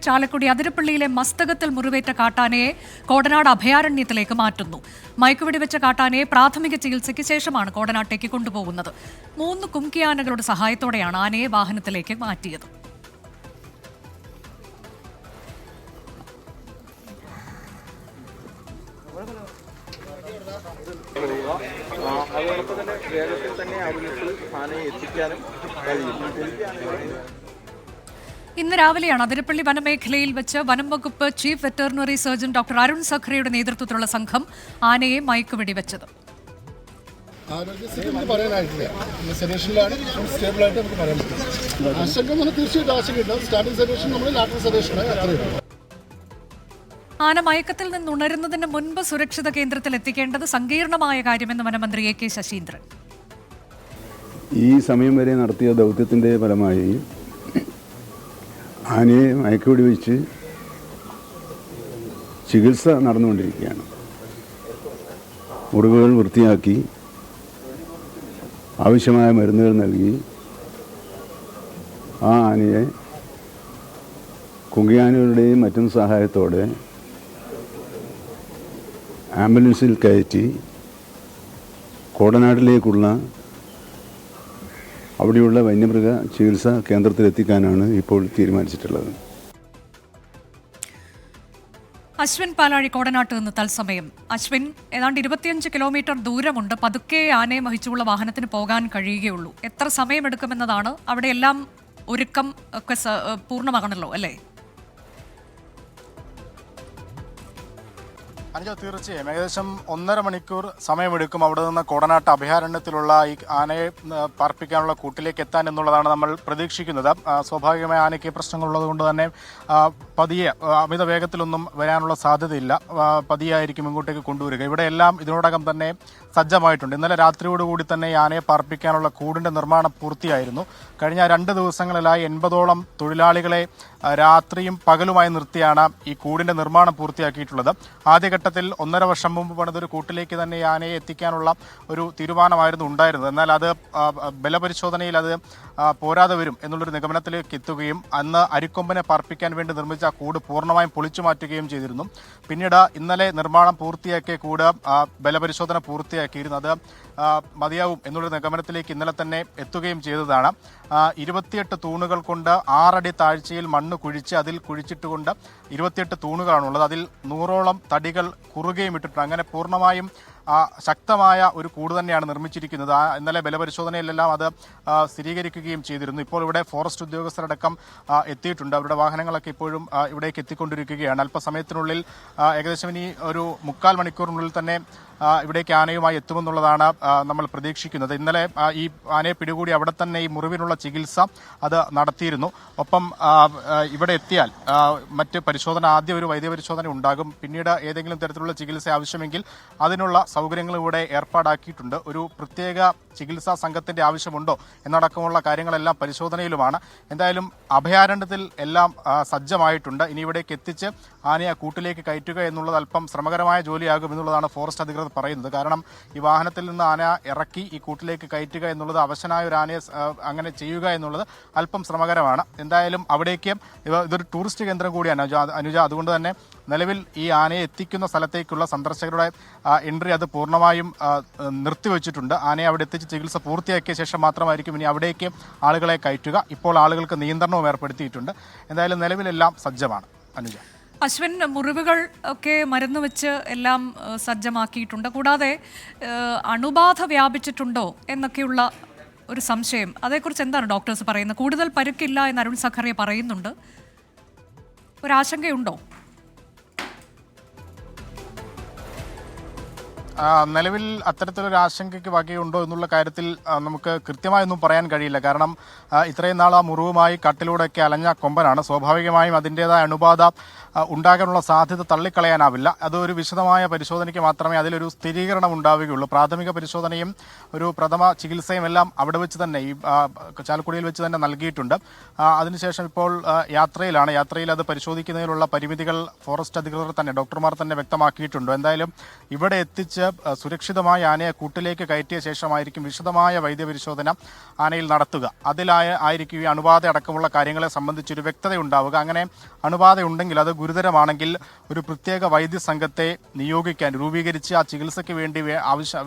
ചാലക്കുടി അതിരപ്പള്ളിയിലെ മസ്തകത്തിൽ മുറിവേറ്റ കാട്ടാനയെ കോടനാട് അഭയാരണ്യത്തിലേക്ക് മാറ്റുന്നു. മയക്കുവെടിവെച്ച കാട്ടാനയെ പ്രാഥമിക ചികിത്സയ്ക്ക് ശേഷമാണ് കോടനാട്ടേക്ക് കൊണ്ടുപോകുന്നത്. 3 കുംകിയാനകളുടെ സഹായത്തോടെയാണ് ആനയെ വാഹനത്തിലേക്ക് മാറ്റിയത്. അതോടൊപ്പം തന്നെ വേഗത്തിൽ തന്നെ അവിടുത്തെ ആനയെ എത്തിക്കാനും കഴിയും. ഇന്ന് രാവിലെയാണ് അതിരപ്പള്ളി വനമേഖലയിൽ വെച്ച് വനം വകുപ്പ് chief veterinary surgeon doctor Arun സഖറിയുടെ നേതൃത്വത്തിലുള്ള സംഘം ആനയെ മയക്കുവെടിവെച്ചത്. ആരോഗ്യസ്ഥിതി പറയാനായിട്ടില്ല. സെഡേഷനിലാണ്, സ്റ്റേബിളായിട്ട് നമുക്ക് പറയാൻ പറ്റും. ആശങ്ക നമ്മൾ തീർച്ചയായിട്ടും ആശങ്കയുണ്ടാവും. സ്റ്റാർട്ടിംഗ് സെഡേഷൻ നമ്മൾ ലാറ്ററൽ സെഡേഷനാണ് അത്രയും. ആന മയക്കത്തിൽ നിന്ന് ഉണരുന്നതിന് മുൻപ് സുരക്ഷിത കേന്ദ്രത്തിൽ എത്തിക്കേണ്ടത് സങ്കീർണമായ കാര്യമെന്ന് വനമന്ത്രി എ കെ ശശീന്ദ്രൻ. ഈ സമയം വരെ നടത്തിയ ദൗത്യത്തിൻ്റെ ഫലമായി ആനയെ മയക്കുവെടിവെച്ച് ചികിത്സ നടന്നുകൊണ്ടിരിക്കുകയാണ്. മുറിവുകൾ വൃത്തിയാക്കി ആവശ്യമായ മരുന്നുകൾ നൽകി ആ ആനയെ കുങ്കിയാനകളുടെയും മറ്റും സഹായത്തോടെ ആംബുലൻസിൽ കയറ്റി കോടനാട്ടിലേക്കുള്ള അവിടെയുള്ള വന്യമൃഗ ചികിത്സാ കേന്ദ്രത്തിലെത്തിക്കാനാണ് ഇപ്പോൾ തീരുമാനിച്ചിട്ടുള്ളത്. അശ്വിൻ പാലാഴി കോടനാട്ട് നിന്ന് തത്സമയം. അശ്വിൻ, ഏതാണ്ട് 25 കിലോമീറ്റർ ദൂരമുണ്ട്. പതുക്കെ ആനയെ വഹിച്ചുള്ള വാഹനത്തിന് പോകാൻ കഴിയുകയുള്ളൂ. എത്ര സമയമെടുക്കുമെന്നതാണ്. അവിടെ എല്ലാം ഒരുക്കം ഒക്കെ പൂർണ്ണമാകണല്ലോ അല്ലേ? അനുജ, തീർച്ചയായും ഏകദേശം 1.5 മണിക്കൂർ സമയമെടുക്കും അവിടെ നിന്ന് കോടനാട്ട് അഭയാരണ്യത്തിലുള്ള ഈ ആനയെ പാർപ്പിക്കാനുള്ള കൂട്ടിലേക്ക് എത്താൻ എന്നുള്ളതാണ് നമ്മൾ പ്രതീക്ഷിക്കുന്നത്. സ്വാഭാവികമായ ആനയ്ക്ക് പ്രശ്നങ്ങളുള്ളത് കൊണ്ട് തന്നെ പതിയെ അമിത വേഗത്തിലൊന്നും വരാനുള്ള സാധ്യതയില്ല. പതിയായിരിക്കും ഇങ്ങോട്ടേക്ക് കൊണ്ടുവരിക. ഇവിടെ എല്ലാം ഇതിനോടകം തന്നെ സജ്ജമായിട്ടുണ്ട്. ഇന്നലെ രാത്രിയോടുകൂടി തന്നെ ഈ ആനയെ പാർപ്പിക്കാനുള്ള കൂടിൻ്റെ നിർമ്മാണം പൂർത്തിയായിരുന്നു. കഴിഞ്ഞ 2 ദിവസങ്ങളിലായി 80ഓളം തൊഴിലാളികളെ രാത്രിയും പകലുമായി നിർത്തിയാണ് ഈ കൂടിൻ്റെ നിർമ്മാണം പൂർത്തിയാക്കിയിട്ടുള്ളത്. ആദ്യഘട്ടത്തിൽ 1.5 വർഷം മുമ്പ് പണിതൊരു കൂട്ടിലേക്ക് തന്നെ ഈ ആനയെ എത്തിക്കാനുള്ള ഒരു തീരുമാനമായിരുന്നു ഉണ്ടായിരുന്നത്. എന്നാൽ അത് ബലപരിശോധനയിൽ അത് പോരാതെ വരും എന്നുള്ളൊരു നിഗമനത്തിലേക്ക് എത്തുകയും അന്ന് അരിക്കൊമ്പനെ പാർപ്പിക്കാൻ വേണ്ടി നിർമ്മിച്ച കൂട് പൂർണ്ണമായും പൊളിച്ചു മാറ്റുകയും ചെയ്തിരുന്നു. പിന്നീട് ഇന്നലെ നിർമ്മാണം പൂർത്തിയാക്കിയ കൂട് ബലപരിശോധന പൂർത്തിയാക്കിയിരുന്നു. അത് മതിയാവും എന്നുള്ളൊരു നിഗമനത്തിലേക്ക് ഇന്നലെ തന്നെ എത്തുകയും ചെയ്തതാണ്. 28 തൂണുകൾ കൊണ്ട് 6 അടി താഴ്ചയിൽ മണ്ണ് കുഴിച്ച് അതിൽ കുഴിച്ചിട്ടുകൊണ്ട് 28 തൂണുകളാണുള്ളത്. അതിൽ 100ഓളം തടികൾ കുറുകയും ഇട്ടിട്ടുണ്ട്. അങ്ങനെ പൂർണ്ണമായും ശക്തമായ ഒരു കൂട് തന്നെയാണ് നിർമ്മിച്ചിരിക്കുന്നത്. ഇന്നലെ ബലപരിശോധനയിലെല്ലാം അത് സ്ഥിരീകരിക്കുകയും ചെയ്തിരുന്നു. ഇപ്പോൾ ഇവിടെ ഫോറസ്റ്റ് ഉദ്യോഗസ്ഥരടക്കം എത്തിയിട്ടുണ്ട്. അവരുടെ വാഹനങ്ങളൊക്കെ ഇപ്പോഴും ഇവിടേക്ക് എത്തിക്കൊണ്ടിരിക്കുകയാണ്. അല്പസമയത്തിനുള്ളിൽ ഏകദേശം ഇനി ഒരു 3/4 മണിക്കൂറിനുള്ളിൽ തന്നെ ഇവിടേക്ക് ആനയുമായി എത്തുമെന്നുള്ളതാണ് നമ്മൾ പ്രതീക്ഷിക്കുന്നത്. ഇന്നലെ ഈ ആനയെ പിടികൂടി അവിടെ തന്നെ ഈ മുറിവിനുള്ള ചികിത്സ അത് നടത്തിയിരുന്നു. ഒപ്പം ഇവിടെ എത്തിയാൽ മറ്റ് പരിശോധന, ആദ്യം ഒരു വൈദ്യപരിശോധന ഉണ്ടാകും. പിന്നീട് ഏതെങ്കിലും തരത്തിലുള്ള ചികിത്സ ആവശ്യമെങ്കിൽ അതിനുള്ള സൗകര്യങ്ങൾ ഇവിടെ ഏർപ്പാടാക്കിയിട്ടുണ്ട്. ഒരു പ്രത്യേക ചികിത്സാ സംഘത്തിന്റെ ആവശ്യമുണ്ടോ എന്നടക്കമുള്ള കാര്യങ്ങളെല്ലാം പരിശോധനയിലുമാണ്. എന്തായാലും അഭയാരണ്യത്തിൽ എല്ലാം സജ്ജമായിട്ടുണ്ട്. ഇനി ഇവിടേക്ക് എത്തിച്ച് ആനയെ കൂട്ടിലേക്ക് കയറ്റുക എന്നുള്ളത് അല്പം ശ്രമകരമായ ജോലിയാകും എന്നുള്ളതാണ് ഫോറസ്റ്റ് അധികൃതർ പറയുന്നത്. കാരണം ഈ വാഹനത്തിൽ നിന്ന് ആന ഇറക്കി ഈ കൂട്ടിലേക്ക് കയറ്റുക എന്നുള്ളത് അവശനായ ഒരു ആനയെ അങ്ങനെ ചെയ്യുക എന്നുള്ളത് അല്പം ശ്രമകരമാണ്. എന്തായാലും അവിടേക്ക് ഇതൊരു ടൂറിസ്റ്റ് കേന്ദ്രം കൂടിയാണ് അനുജ. അതുകൊണ്ട് തന്നെ നിലവിൽ ഈ ആനയെ എത്തിക്കുന്ന സ്ഥലത്തേക്കുള്ള സന്ദർശകരുടെ എൻട്രി അത് പൂർണ്ണമായും നിർത്തിവെച്ചിട്ടുണ്ട്. ആനയെ അവിടെ എത്തിച്ച് ചികിത്സ പൂർത്തിയാക്കിയ ശേഷം മാത്രമായിരിക്കും ഇനി അവിടേക്ക് ആളുകളെ കയറ്റുക. ഇപ്പോൾ ആളുകൾക്ക് നിയന്ത്രണവും ഏർപ്പെടുത്തിയിട്ടുണ്ട്. എന്തായാലും നിലവിലെല്ലാം സജ്ജമാണ് അനുജ. അശ്വിൻ, മുറിവുകൾ ഒക്കെ മരുന്ന് വെച്ച് എല്ലാം സജ്ജമാക്കിയിട്ടുണ്ട്. കൂടാതെ അണുബാധ വ്യാപിച്ചിട്ടുണ്ടോ എന്നൊക്കെയുള്ള ഒരു സംശയം, അതേക്കുറിച്ച് എന്താണ് ഡോക്ടേഴ്സ് പറയുന്നത്? കൂടുതൽ പരുക്കില്ല എന്ന് അരുൺ സഖറിയ പറയുന്നുണ്ട്. ഒരാശങ്കയുണ്ടോ? നിലവിൽ അത്തരത്തിലൊരു ആശങ്കയ്ക്ക് വകയുണ്ടോ എന്നുള്ള കാര്യത്തിൽ നമുക്ക് കൃത്യമായൊന്നും പറയാൻ കഴിയില്ല. കാരണം ഇത്രയും നാൾ ആ മുറിവുമായി കാട്ടിലൂടെയൊക്കെ അലഞ്ഞ കൊമ്പനാണ്. സ്വാഭാവികമായും അതിൻ്റെതായ അണുബാധ ഉണ്ടാകാനുള്ള സാധ്യത തള്ളിക്കളയാനാവില്ല. അതൊരു വിശദമായ പരിശോധനയ്ക്ക് മാത്രമേ അതിലൊരു സ്ഥിരീകരണം ഉണ്ടാവുകയുള്ളൂ. പ്രാഥമിക പരിശോധനയും ഒരു പ്രഥമ ചികിത്സയും എല്ലാം അവിടെ വെച്ച് തന്നെ ഈ ചാലക്കുടിയിൽ വെച്ച് തന്നെ നൽകിയിട്ടുണ്ട്. അതിനുശേഷം ഇപ്പോൾ യാത്രയിലാണ്. യാത്രയിൽ അത് പരിശോധിക്കുന്നതിനുള്ള പരിമിതികൾ ഫോറസ്റ്റ് അധികൃതർ തന്നെ, ഡോക്ടർമാർ തന്നെ വ്യക്തമാക്കിയിട്ടുണ്ട്. എന്തായാലും ഇവിടെ എത്തിച്ച് സുരക്ഷിതമായ ആനയെ കൂട്ടിലേക്ക് കയറ്റിയ ശേഷമായിരിക്കും വിശദമായ വൈദ്യപരിശോധന ആനയിൽ നടത്തുക. ആയിരിക്കും ഈ അണുബാധ അടക്കമുള്ള കാര്യങ്ങളെ സംബന്ധിച്ചൊരു വ്യക്തത ഉണ്ടാവുക. അങ്ങനെ അണുബാധ ഉണ്ടെങ്കിൽ അത് ഗുരുതരമാണെങ്കിൽ ഒരു പ്രത്യേക വൈദ്യസംഘത്തെ നിയോഗിക്കാൻ രൂപീകരിച്ച് ആ ചികിത്സയ്ക്ക് വേണ്ടി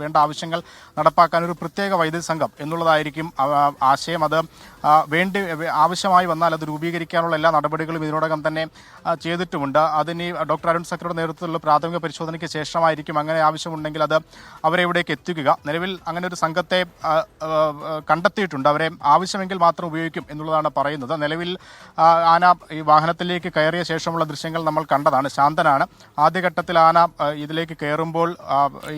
വേണ്ട ആവശ്യങ്ങൾ നടപ്പാക്കാൻ ഒരു പ്രത്യേക വൈദ്യസംഘം എന്നുള്ളതായിരിക്കും ആശയം. അത് ആവശ്യമായി വന്നാൽ അത് രൂപീകരിക്കാനുള്ള എല്ലാ നടപടികളും ഇതിനോടകം തന്നെ ചെയ്തിട്ടുമുണ്ട്. അതിന് ഡോക്ടർ അരുൺ സക്രയുടെ നേതൃത്വത്തിലുള്ള പ്രാഥമിക പരിശോധനയ്ക്ക് ശേഷമായിരിക്കും അങ്ങനെ ആവശ്യമുണ്ടെങ്കിൽ അത് അവരെ ഇവിടേക്ക് എത്തിക്കുക. നിലവിൽ അങ്ങനെ ഒരു സംഘത്തെ കണ്ടെത്തിയിട്ടുണ്ട്. അവരെ ആവശ്യമെങ്കിൽ മാത്രം ഉപയോഗിക്കും എന്നുള്ളതാണ് പറയുന്നത്. നിലവിൽ ആന ഈ വാഹനത്തിലേക്ക് കയറിയ ശേഷമുള്ള ദൃശ്യങ്ങൾ നമ്മൾ കണ്ടതാണ്. ശാന്തനാണ്. ആദ്യഘട്ടത്തിൽ ആന ഇതിലേക്ക് കയറുമ്പോൾ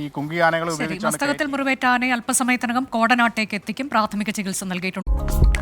ഈ കുങ്കി ആനകൾ ഉപയോഗിച്ചാണ്. മസ്തകത്തിൽ മുറിവേറ്റ ആനയെ അല്പസമയത്തിനകം കോടനാട്ടേക്ക് എത്തിക്കും. പ്രാഥമിക ചികിത്സ നൽകിയിട്ടുണ്ട്.